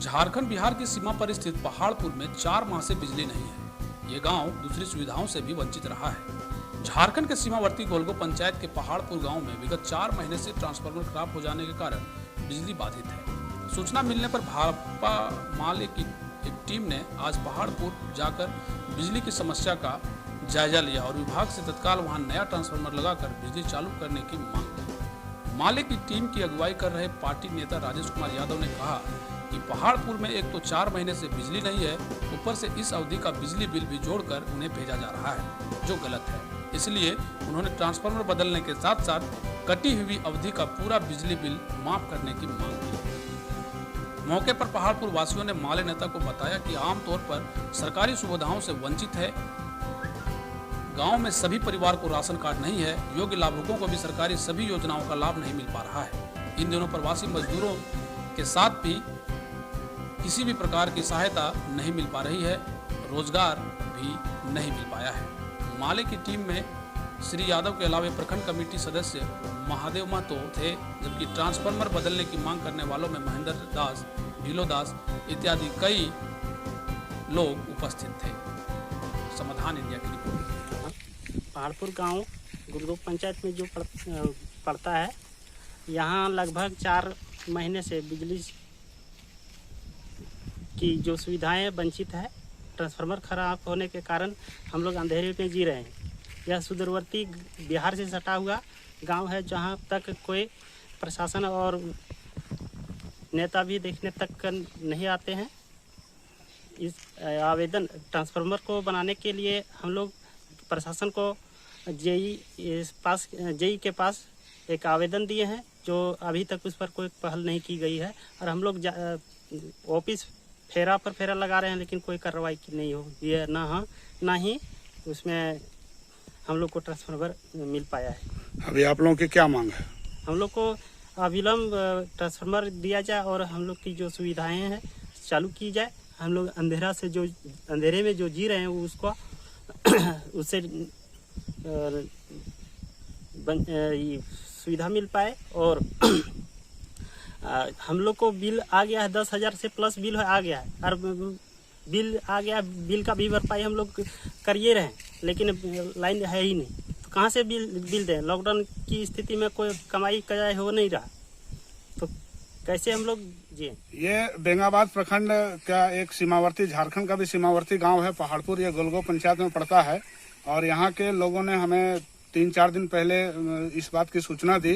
झारखंड बिहार की सीमा पर स्थित पहाड़पुर में 4 माह से बिजली नहीं है। ये गांव दूसरी सुविधाओं से भी वंचित रहा है। झारखंड के सीमावर्ती गोलगो पंचायत के पहाड़पुर गांव में विगत 4 महीने से ट्रांसफार्मर खराब हो जाने के कारण बिजली बाधित है। सूचना मिलने पर भाकपा माले की एक टीम ने आज पहाड़पुर जाकर बिजली की समस्या का जायजा लिया और विभाग से तत्काल वहां नया ट्रांसफार्मर लगाकर बिजली चालू करने की मांग की। माले की टीम की अगुवाई कर रहे पार्टी नेता राजेश कुमार यादव ने कहा कि पहाड़पुर में एक तो 4 महीने से बिजली नहीं है, ऊपर से इस अवधि का बिजली बिल भी जोड़कर उन्हें भेजा जा रहा है, जो गलत है। इसलिए उन्होंने ट्रांसफार्मर बदलने के साथ साथ कटी हुई अवधि का पूरा बिजली बिल माफ करने की मांग की। मौके पर पहाड़पुर वासियों ने माले नेता को बताया कि आमतौर पर सरकारी सुविधाओं से वंचित है। गांव में सभी परिवार को राशन कार्ड नहीं है, योग्य लाभुकों को भी सरकारी सभी योजनाओं का लाभ नहीं मिल पा रहा है। इन दिनों प्रवासी मजदूरों के साथ भी किसी भी प्रकार की सहायता नहीं मिल पा रही है, रोजगार भी नहीं मिल पाया है। माले की टीम में श्री यादव के अलावा प्रखंड कमेटी सदस्य महादेव महतो थे, जबकि ट्रांसफार्मर बदलने की मांग करने वालों में महेंद्र दास, ढीलो दास इत्यादि कई लोग उपस्थित थे। समाधान इंडिया की रिपोर्ट। पहाड़पुर गांव गोलगो पंचायत में जो पड़ता है, यहाँ लगभग 4 महीने से बिजली की जो सुविधाएं वंचित है। ट्रांसफार्मर खराब होने के कारण हम लोग अंधेरे में जी रहे हैं। यह सुदूरवर्ती बिहार से सटा हुआ गांव है, जहां तक कोई प्रशासन और नेता भी देखने तक नहीं आते हैं। इस आवेदन ट्रांसफार्मर को बनाने के लिए हम लोग प्रशासन को जेई के पास एक आवेदन दिए हैं, जो अभी तक उस पर कोई पहल नहीं की गई है। और हम लोग ऑफिस फेरा पर फेरा लगा रहे हैं, लेकिन कोई कार्रवाई नहीं हो ये ना ही उसमें हम लोग को ट्रांसफार्मर मिल पाया है। अभी आप लोगों की क्या मांग है? हम लोग को अविलंब ट्रांसफार्मर दिया जाए और हम लोग की जो सुविधाएं हैं चालू की जाए। हम लोग अंधेरे में जो जी रहे हैं उसको उससे सुविधा मिल पाए। और हम लोग को बिल आ गया है, 10,000 से प्लस बिल आ गया है। और बिल आ गया, बिल का भी भरपाई हम लोग करिए रहे, लेकिन लाइन है ही नहीं, तो कहाँ से बिल दें? लॉकडाउन की स्थिति में कोई कमाई कराए हो नहीं रहा, तो कैसे हम लोग जिए? ये बेंगाबाद प्रखंड का एक सीमावर्ती, झारखंड का भी सीमावर्ती गांव है पहाड़पुर। ये गोलगो पंचायत में पड़ता है। और यहाँ के लोगों ने हमें 3-4 दिन पहले इस बात की सूचना दी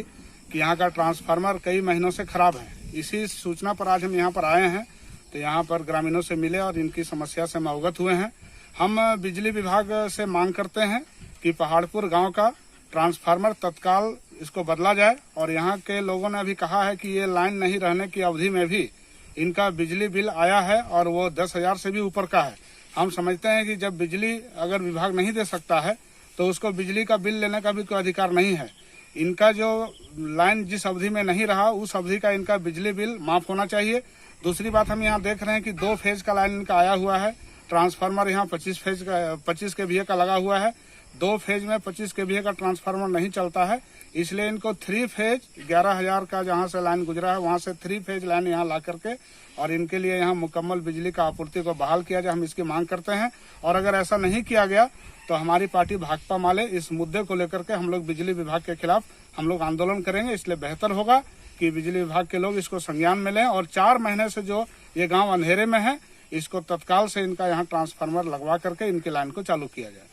कि यहाँ का ट्रांसफार्मर कई महीनों से खराब है। इसी सूचना पर आज हम यहाँ पर आए हैं, तो यहाँ पर ग्रामीणों से मिले और इनकी समस्या से हम अवगत हुए हैं। हम बिजली विभाग से मांग करते हैं कि पहाड़पुर गांव का ट्रांसफार्मर तत्काल इसको बदला जाए। और यहाँ के लोगों ने अभी कहा है कि ये लाइन नहीं रहने की अवधि में भी इनका बिजली बिल आया है और वो 10,000 से भी ऊपर का है। हम समझते हैं कि जब बिजली अगर विभाग नहीं दे सकता है तो उसको बिजली का बिल लेने का भी कोई अधिकार नहीं है। इनका जो लाइन जिस अवधि में नहीं रहा, उस अवधि का इनका बिजली बिल माफ होना चाहिए। दूसरी बात, हम यहाँ देख रहे हैं कि 2 फेज का लाइन इनका आया हुआ है। ट्रांसफार्मर यहाँ 25 केवीए का लगा हुआ है। 2 फेज में 25 केवीए का ट्रांसफार्मर नहीं चलता है, इसलिए इनको 3 फेज 11,000 का जहाँ से लाइन गुजरा है वहाँ से 3 फेज लाइन यहाँ ला करके और इनके लिए यहाँ मुकम्मल बिजली का आपूर्ति को बहाल किया जाए, हम इसकी मांग करते हैं। और अगर ऐसा नहीं किया गया तो हमारी पार्टी भाकपा माले इस मुद्दे को लेकर के हम लोग बिजली विभाग के खिलाफ हम लोग आंदोलन करेंगे। इसलिए बेहतर होगा कि बिजली विभाग के लोग इसको संज्ञान में लें और 4 महीने से जो ये गांव अंधेरे में है, इसको तत्काल से इनका यहाँ ट्रांसफार्मर लगवा करके इनकी लाइन को चालू किया जाए।